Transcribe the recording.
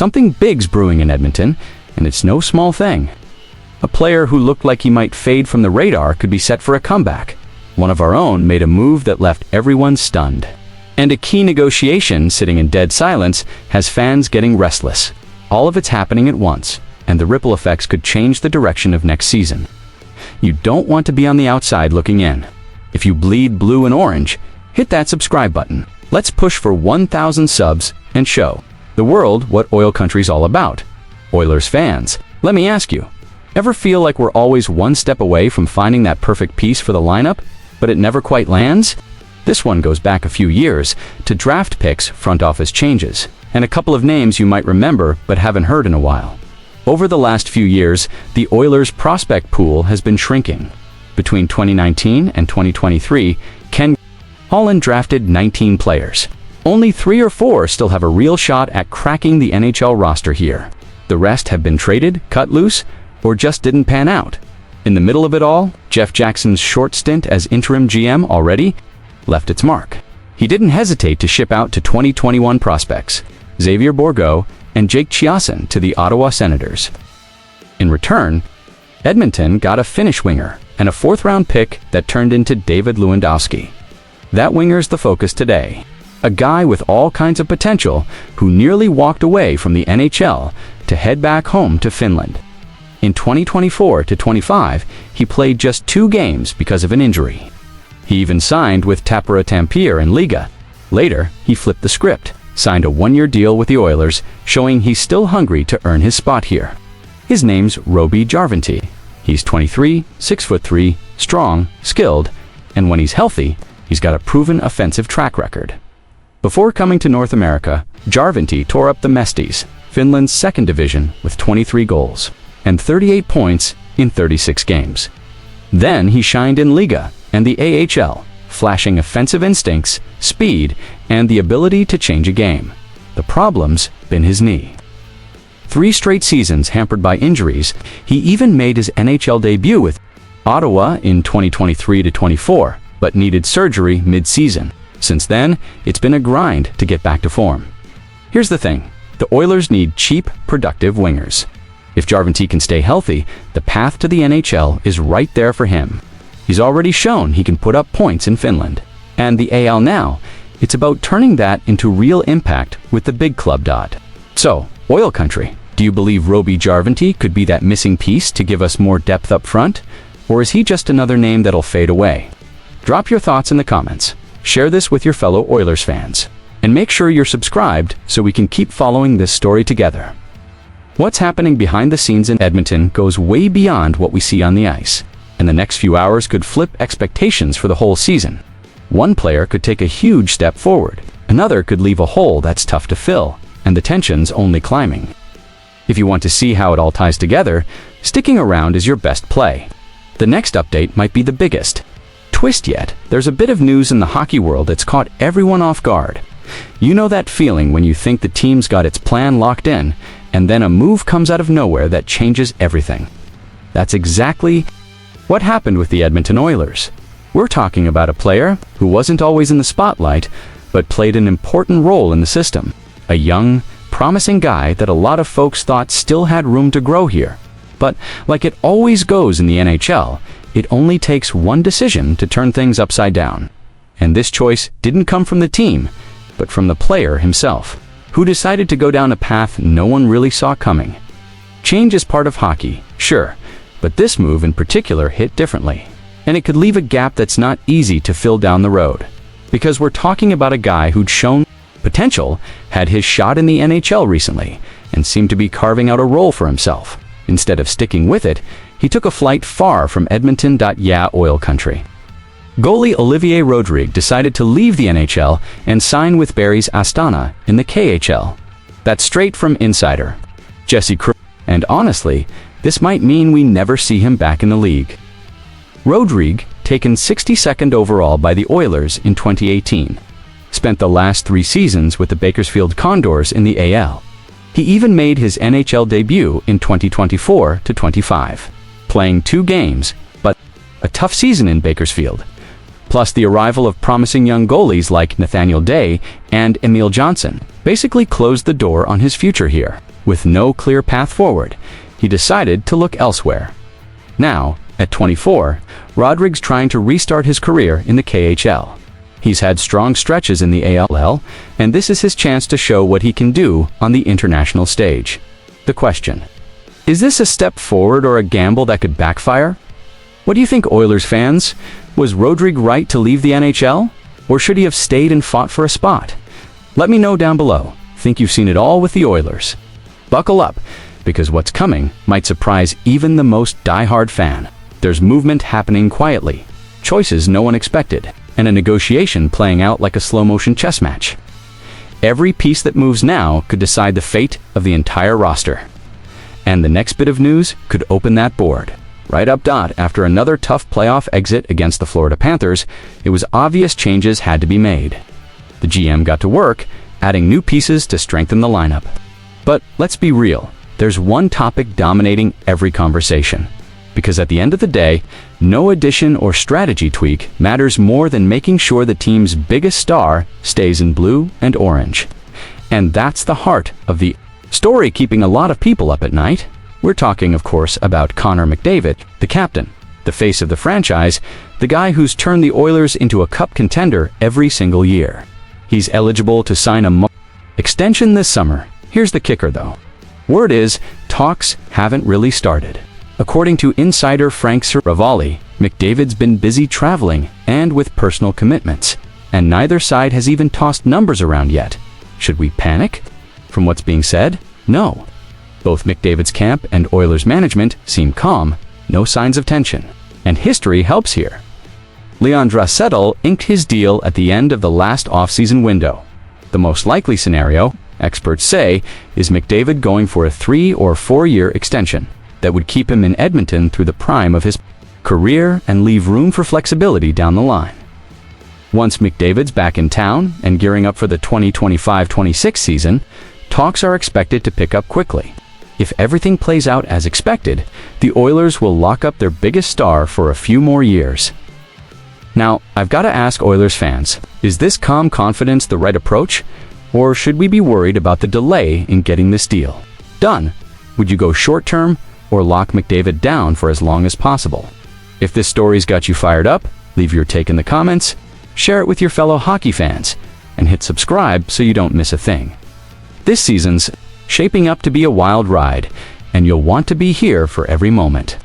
Something big's brewing in Edmonton, and it's no small thing. A player who looked like he might fade from the radar could be set for a comeback. One of our own made a move that left everyone stunned. And a key negotiation sitting in dead silence has fans getting restless. All of it's happening at once, and the ripple effects could change the direction of next season. You don't want to be on the outside looking in. If you bleed blue and orange, hit that subscribe button. Let's push for 1,000 subs and show the world what Oil Country's all about. Oilers fans, let me ask you, ever feel like we're always one step away from finding that perfect piece for the lineup, but it never quite lands? This one goes back a few years to draft picks, front office changes, and a couple of names you might remember but haven't heard in a while. Over the last few years, the Oilers' prospect pool has been shrinking. Between 2019 and 2023, Ken Holland drafted 19 players. Only 3 or 4 still have a real shot at cracking the NHL roster here. The rest have been traded, cut loose, or just didn't pan out. In the middle of it all, Jeff Jackson's short stint as interim GM already left its mark. He didn't hesitate to ship out to 2021 prospects, Xavier Bourgault and Jake Chiasson, to the Ottawa Senators. In return, Edmonton got a Finnish winger and a 4th-round pick that turned into David Lewandowski. That winger's the focus today. A guy with all kinds of potential who nearly walked away from the NHL to head back home to Finland. In 2024-25, he played just 2 games because of an injury. He even signed with Tappara Tampere in Liga. Later, he flipped the script, signed a 1-year deal with the Oilers, showing he's still hungry to earn his spot here. His name's Roby Jarventi. He's 23, 6'3", strong, skilled, and when he's healthy, he's got a proven offensive track record. Before coming to North America, Jarventi tore up the Mestis, Finland's 2nd division, with 23 goals and 38 points in 36 games. Then he shined in Liga and the AHL, flashing offensive instincts, speed, and the ability to change a game. The problem's been his knee. 3 straight seasons hampered by injuries, he even made his NHL debut with Ottawa in 2023-24, but needed surgery mid-season. Since then, it's been a grind to get back to form. Here's the thing, the Oilers need cheap, productive wingers. If Jarventi can stay healthy, the path to the NHL is right there for him. He's already shown he can put up points in Finland. And the AL now, it's about turning that into real impact with the big club . So, Oil Country, do you believe Roby Jarventi could be that missing piece to give us more depth up front? Or is he just another name that'll fade away? Drop your thoughts in the comments. Share this with your fellow Oilers fans. And make sure you're subscribed so we can keep following this story together. What's happening behind the scenes in Edmonton goes way beyond what we see on the ice, and the next few hours could flip expectations for the whole season. One player could take a huge step forward, another could leave a hole that's tough to fill, and the tension's only climbing. If you want to see how it all ties together, sticking around is your best play. The next update might be the biggest twist yet. There's a bit of news in the hockey world that's caught everyone off guard. You know that feeling when you think the team's got its plan locked in, and then a move comes out of nowhere that changes everything. That's exactly what happened with the Edmonton Oilers. We're talking about a player who wasn't always in the spotlight, but played an important role in the system. A young, promising guy that a lot of folks thought still had room to grow here. But like it always goes in the NHL, it only takes one decision to turn things upside down. And this choice didn't come from the team, but from the player himself, who decided to go down a path no one really saw coming. Change is part of hockey, sure, but this move in particular hit differently. And it could leave a gap that's not easy to fill down the road. Because we're talking about a guy who'd shown potential, had his shot in the NHL recently, and seemed to be carving out a role for himself. Instead of sticking with it, he took a flight far from Edmonton. Yeah, Oil Country. Goalie Olivier Rodrigue decided to leave the NHL and sign with Barrie's Astana in the KHL. That's straight from Insider Jesse Crew. And honestly, this might mean we never see him back in the league. Rodrigue, taken 62nd overall by the Oilers in 2018, spent the last 3 seasons with the Bakersfield Condors in the AL. He even made his NHL debut in 2024-25, playing 2 games, but a tough season in Bakersfield. Plus the arrival of promising young goalies like Nathaniel Day and Emil Johnson basically closed the door on his future here. With no clear path forward, he decided to look elsewhere. Now, at 24, Rodrigue's trying to restart his career in the KHL. He's had strong stretches in the ALL, and this is his chance to show what he can do on the international stage. The question: is this a step forward or a gamble that could backfire? What do you think, Oilers fans? Was Rodrigue right to leave the NHL? Or should he have stayed and fought for a spot? Let me know down below. Think you've seen it all with the Oilers? Buckle up, because what's coming might surprise even the most die-hard fan. There's movement happening quietly, choices no one expected, and a negotiation playing out like a slow-motion chess match. Every piece that moves now could decide the fate of the entire roster. And the next bit of news could open that board. Right up dot, after another tough playoff exit against the Florida Panthers, it was obvious changes had to be made. The GM got to work, adding new pieces to strengthen the lineup. But let's be real, there's one topic dominating every conversation. Because at the end of the day, no addition or strategy tweak matters more than making sure the team's biggest star stays in blue and orange. And that's the heart of the story keeping a lot of people up at night. We're talking, of course, about Connor McDavid, the captain, the face of the franchise, the guy who's turned the Oilers into a cup contender every single year. He's eligible to sign a extension this summer. Here's the kicker, though. Word is, talks haven't really started. According to insider Frank Saravalli, McDavid's been busy traveling and with personal commitments, and neither side has even tossed numbers around yet. Should we panic? From what's being said, no. Both McDavid's camp and Oilers management seem calm, no signs of tension. And history helps here. Leon Draisaitl inked his deal at the end of the last offseason window. The most likely scenario, experts say, is McDavid going for a 3- or 4-year extension that would keep him in Edmonton through the prime of his career and leave room for flexibility down the line. Once McDavid's back in town and gearing up for the 2025-26 season, talks are expected to pick up quickly. If everything plays out as expected, the Oilers will lock up their biggest star for a few more years. Now, I've got to ask Oilers fans, is this calm confidence the right approach? Or should we be worried about the delay in getting this deal done? Would you go short-term or lock McDavid down for as long as possible? If this story's got you fired up, leave your take in the comments, share it with your fellow hockey fans, and hit subscribe so you don't miss a thing. This season's shaping up to be a wild ride, and you'll want to be here for every moment.